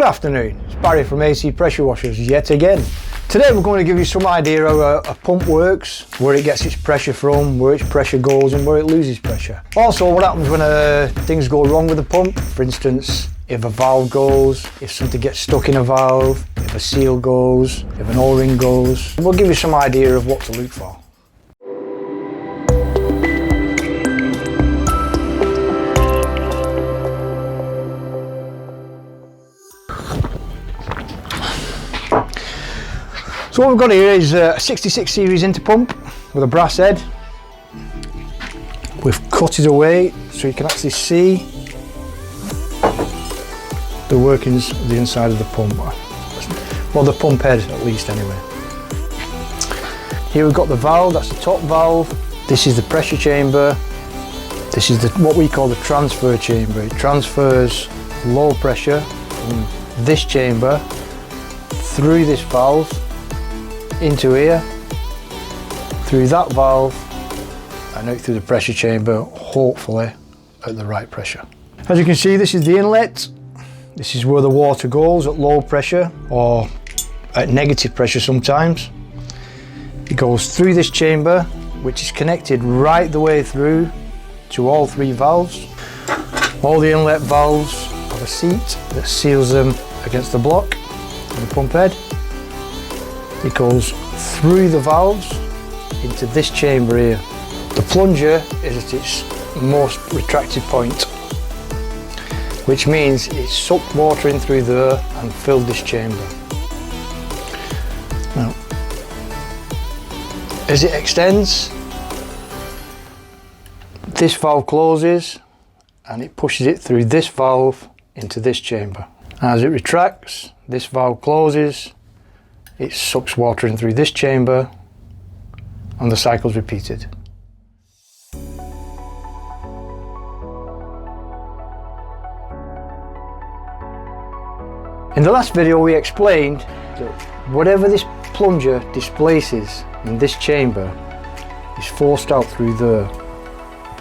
afternoon, it's Barry from AC Pressure Washers yet again. Today we're going to give you some idea how a pump works, where it gets its pressure from, where its pressure goes and where it loses pressure. Also what happens when things go wrong with the pump, for instance if a valve goes, if something gets stuck in a valve, if a seal goes, if an O-ring goes. We'll give you some idea of what to look for. So what we've got here is a 66 series Interpump with a brass head. We've cut it away so you can actually see the workings of the inside of the pump. Well, the pump head at least anyway. Here we've got the valve, that's the top valve. This is the pressure chamber. This is what we call the transfer chamber. It transfers low pressure from this chamber through this valve into here, through that valve and out through the pressure chamber, hopefully at the right pressure. As you can see, this is the inlet. This is where the water goes at low pressure or at negative pressure sometimes. It goes through this chamber, which is connected right the way through to all three valves. All the inlet valves have a seat that seals them against the block of the pump head. It goes through the valves into this chamber here. The plunger is at its most retracted point, which means it sucked water in through there and filled this chamber. Now, as it extends, this valve closes and it pushes it through this valve into this chamber. As it retracts, this valve closes, it sucks water in through this chamber and the cycle's repeated. In the last video we explained that whatever this plunger displaces in this chamber is forced out through there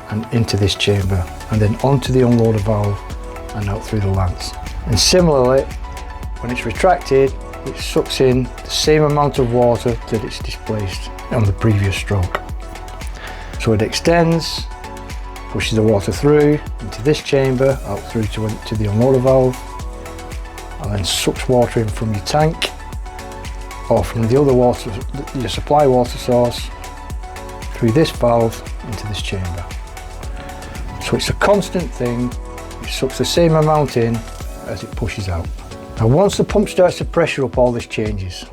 and into this chamber and then onto the unloader valve and out through the lance. And similarly, when it's retracted, it sucks in the same amount of water that it's displaced on the previous stroke. So it extends, pushes the water through into this chamber, out through to the unloader valve, and then sucks water in from your tank or from the other water, your supply water source, through this valve into this chamber. So it's a constant thing, it sucks the same amount in as it pushes out. Now once the pump starts to pressure up, all this changes.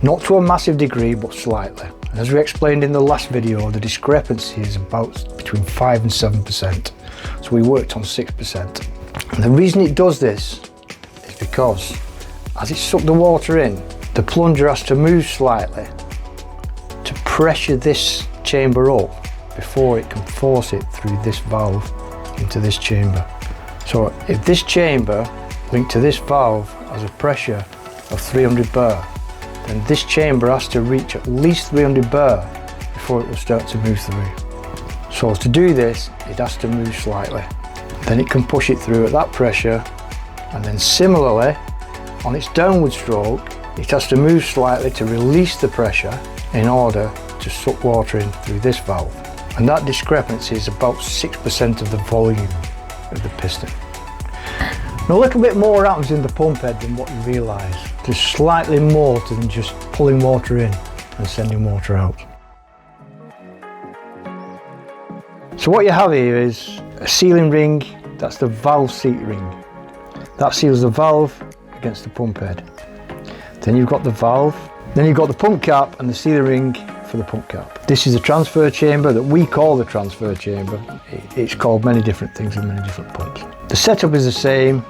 Not to a massive degree, but slightly. And as we explained in the last video, the discrepancy is about between 5 and 7%. So we worked on 6%. And the reason it does this is because as it sucks the water in, the plunger has to move slightly to pressure this chamber up before it can force it through this valve into this chamber. So if this chamber linked to this valve has a pressure of 300 bar, then this chamber has to reach at least 300 bar before it will start to move through. So to do this, it has to move slightly. Then it can push it through at that pressure, and then similarly, on its downward stroke, it has to move slightly to release the pressure in order to suck water in through this valve. And that discrepancy is about 6% of the volume of the piston. Now a little bit more happens in the pump head than what you realise. There's slightly more than just pulling water in and sending water out. So what you have here is a sealing ring, that's the valve seat ring. That seals the valve against the pump head. Then you've got the valve, then you've got the pump cap and the sealing ring for the pump cap. This is a transfer chamber that we call the transfer chamber. It's called many different things in many different pumps. The setup is the same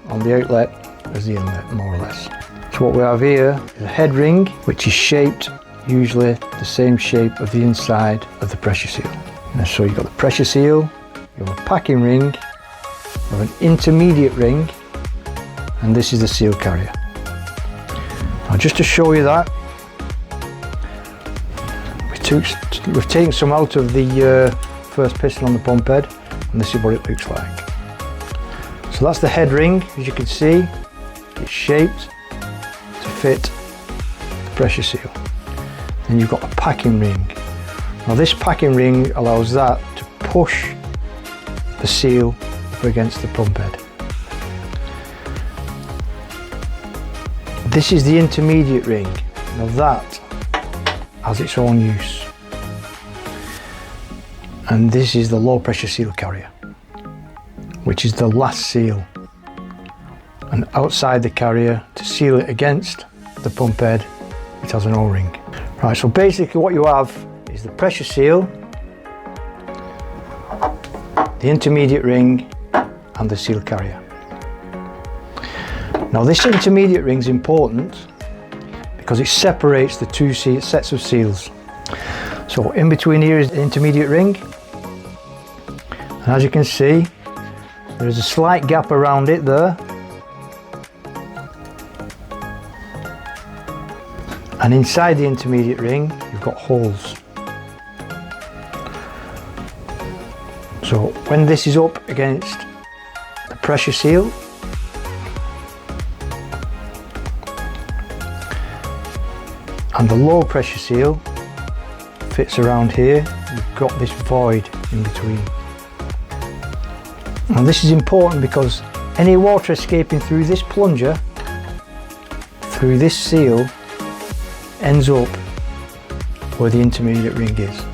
on the outlet as the inlet, more or less. So what we have here is a head ring, which is shaped usually the same shape of the inside of the pressure seal. And so you've got the pressure seal, you have a packing ring, you have an intermediate ring, and this is the seal carrier. Now just to show you that, we've taken some out of the first piston on the pump head, and this is what it looks like. So that's the head ring. As you can see, it's shaped to fit the pressure seal. Then you've got a packing ring. Now this packing ring allows that to push the seal up against the pump head. This is the intermediate ring. Now that has its own use. And this is the low pressure seal carrier, which is the last seal. And outside the carrier, to seal it against the pump head, it has an O-ring. Right, so basically what you have is the pressure seal, the intermediate ring, and the seal carrier. Now this intermediate ring is important because it separates the two sets of seals. So in between here is the intermediate ring, and as you can see, there's a slight gap around it there, and inside the intermediate ring you've got holes. So when this is up against the pressure seal, and the low pressure seal fits around here, you've got this void in between. And this is important because any water escaping through this plunger, through this seal, ends up where the intermediate ring is.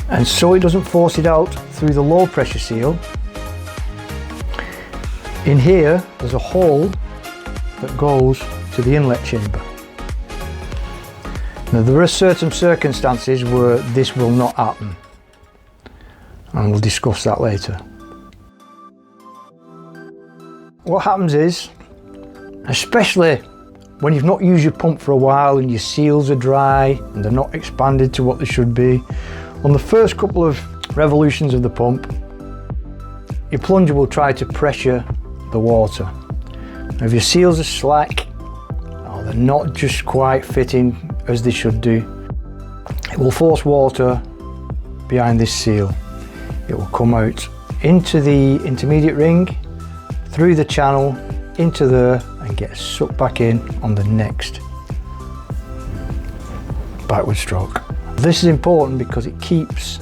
And so it doesn't force it out through the low pressure seal. In here, there's a hole that goes to the inlet chamber. Now there are certain circumstances where this will not happen, and we'll discuss that later. What happens is, especially when you've not used your pump for a while and your seals are dry and they're not expanded to what they should be, on the first couple of revolutions of the pump, your plunger will try to pressure the water. Now if your seals are slack, or they're not just quite fitting as they should do, it will force water behind this seal. It will come out into the intermediate ring, through the channel, into there, and get sucked back in on the next backward stroke. This is important because it keeps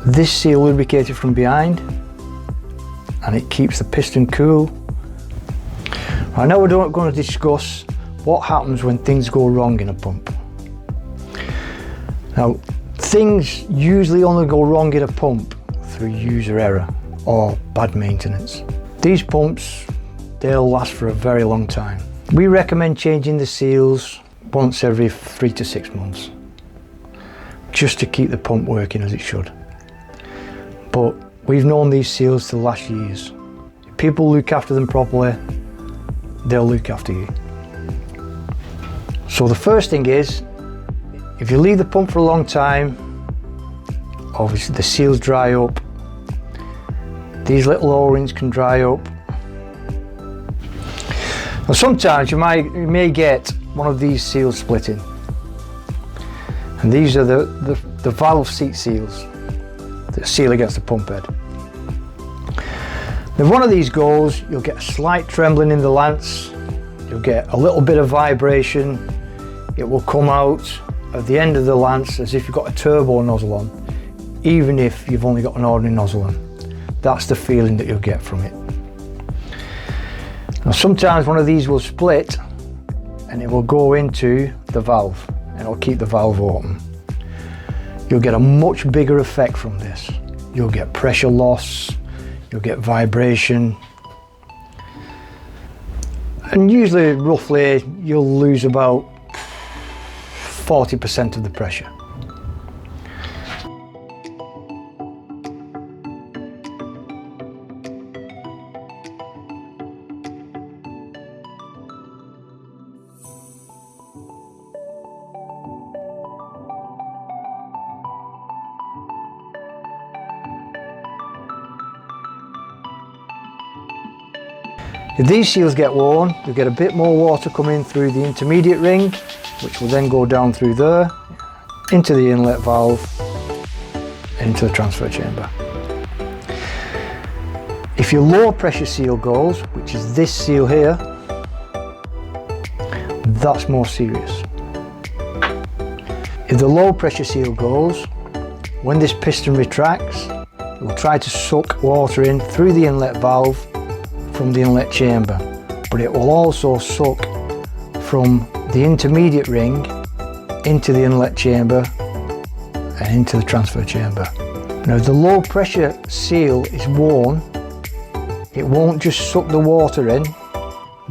this seal lubricated from behind, and it keeps the piston cool. I know we're not going to discuss what happens when things go wrong in a pump. Now, things usually only go wrong in a pump through user error or bad maintenance. These pumps, they'll last for a very long time. We recommend changing the seals once every 3 to 6 months, just to keep the pump working as it should. But we've known these seals to last years. If people look after them properly, they'll look after you. So the first thing is, if you leave the pump for a long time, obviously the seals dry up, these little O-rings can dry up. Now sometimes you may get one of these seals splitting, and these are the valve seat seals that seal against the pump head. If one of these goes, you'll get a slight trembling in the lance, you'll get a little bit of vibration, it will come out at the end of the lance as if you've got a turbo nozzle on, even if you've only got an ordinary nozzle on. That's the feeling that you'll get from it. Now sometimes one of these will split and it will go into the valve and it'll keep the valve open. You'll get a much bigger effect from this. You'll get pressure loss, you'll get vibration, and usually roughly you'll lose about 40% of the pressure. If these seals get worn, you'll get a bit more water coming through the intermediate ring, which will then go down through there, into the inlet valve, into the transfer chamber. If your low pressure seal goes, which is this seal here, that's more serious. If the low pressure seal goes, when this piston retracts, it will try to suck water in through the inlet valve from the inlet chamber, but it will also suck from the intermediate ring into the inlet chamber and into the transfer chamber. Now if the low pressure seal is worn, it won't just suck the water in,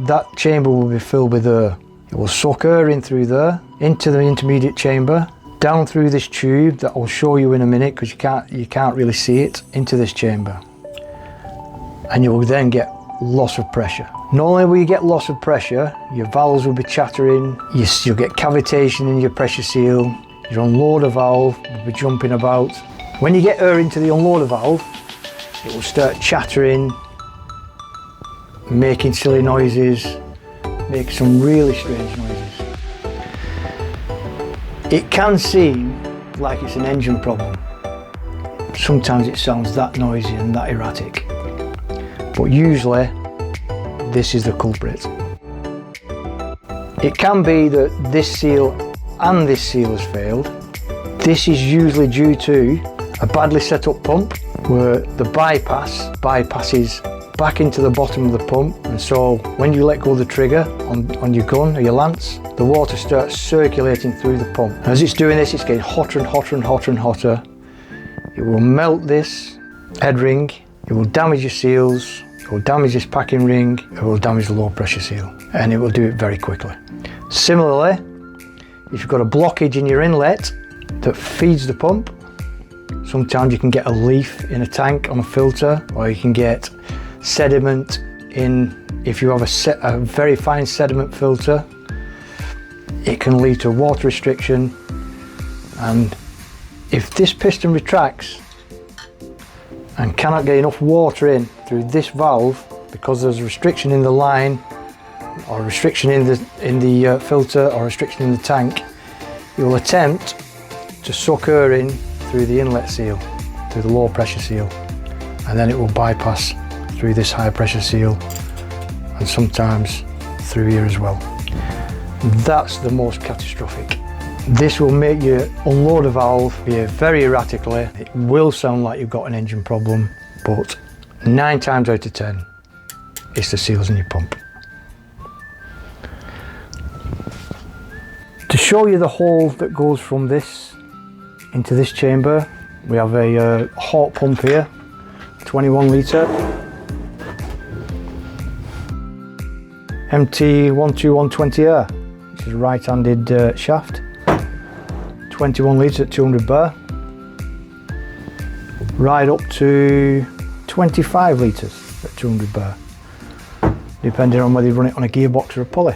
that chamber will be filled with air. It will suck air in through there, into the intermediate chamber, down through this tube that I'll show you in a minute because you can't really see it, into this chamber. And you will then get loss of pressure. Not only will you get loss of pressure, your valves will be chattering, you'll get cavitation in your pressure seal, your unloader valve will be jumping about. When you get air into the unloader valve, it will start chattering, making silly noises, make some really strange noises. It can seem like it's an engine problem. Sometimes it sounds that noisy and that erratic, but usually this is the culprit. It can be that this seal and this seal has failed. This is usually due to a badly set up pump where the bypasses back into the bottom of the pump, and so when you let go of the trigger on your gun or your lance, the water starts circulating through the pump. As it's doing this, it's getting hotter and hotter and hotter and hotter. It will melt this head ring, it will damage your seals, it will damage this packing ring, it will damage the low pressure seal, and it will do it very quickly. Similarly, if you've got a blockage in your inlet that feeds the pump, sometimes you can get a leaf in a tank on a filter, or you can get sediment in, if you have a very fine sediment filter, it can lead to water restriction. And if this piston retracts and cannot get enough water in through this valve because there's a restriction in the line or a restriction in the filter or a restriction in the tank, it will attempt to suck air in through the inlet seal, through the low pressure seal, and then it will bypass through this high pressure seal and sometimes through here as well. That's the most catastrophic. This will make your unloader valve behave very erratically. It will sound like you've got an engine problem, but 9 times out of 10 it's the seals in your pump. To show you the hole that goes from this into this chamber, we have a Hawk pump here, 21 litre. MT12120R, which is a right-handed shaft, 21 litres at 200 bar, right up to 25 litres at 200 bar, depending on whether you run it on a gearbox or a pulley.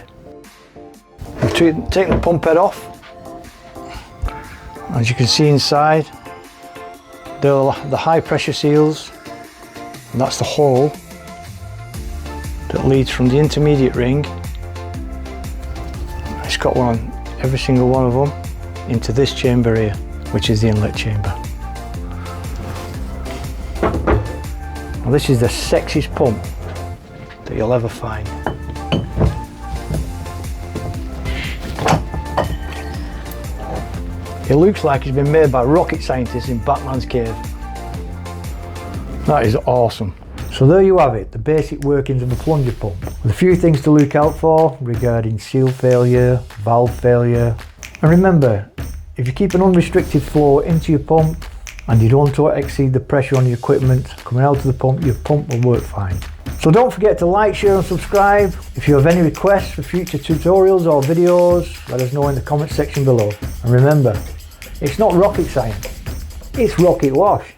We've taken the pump head off. As you can see inside, the high pressure seals, and that's the hole that leads from the intermediate ring. It's got one on every single one of them into this chamber here, which is the inlet chamber. Well, this is the sexiest pump that you'll ever find. It looks like it's been made by rocket scientists in Batman's cave. That is awesome. So there you have it, the basic workings of a plunger pump, with a few things to look out for regarding seal failure, valve failure. And remember, if you keep an unrestricted flow into your pump and you don't exceed the pressure on your equipment coming out of the pump, your pump will work fine. So don't forget to like, share and subscribe. If you have any requests for future tutorials or videos, let us know in the comment section below. And remember, it's not rocket science, it's rocket wash.